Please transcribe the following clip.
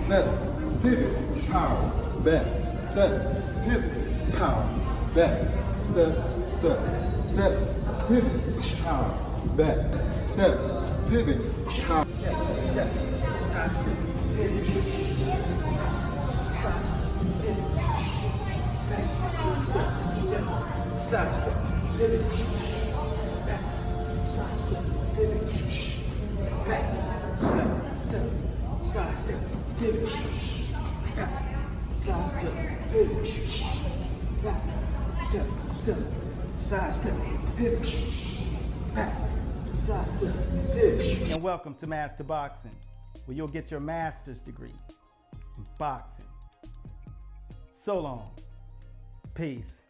step, pivot, power, back, step, pivot, power, back, step, step, step, pivot, power, back, step, pivot, power. Side step, pivot, back, side step, pivot, back, side step, pivot, back, side step, pivot, back, step, side step, pivot, back, side step, pivot. And welcome to Master Boxing, where you'll get your master's degree in boxing. So long. Peace.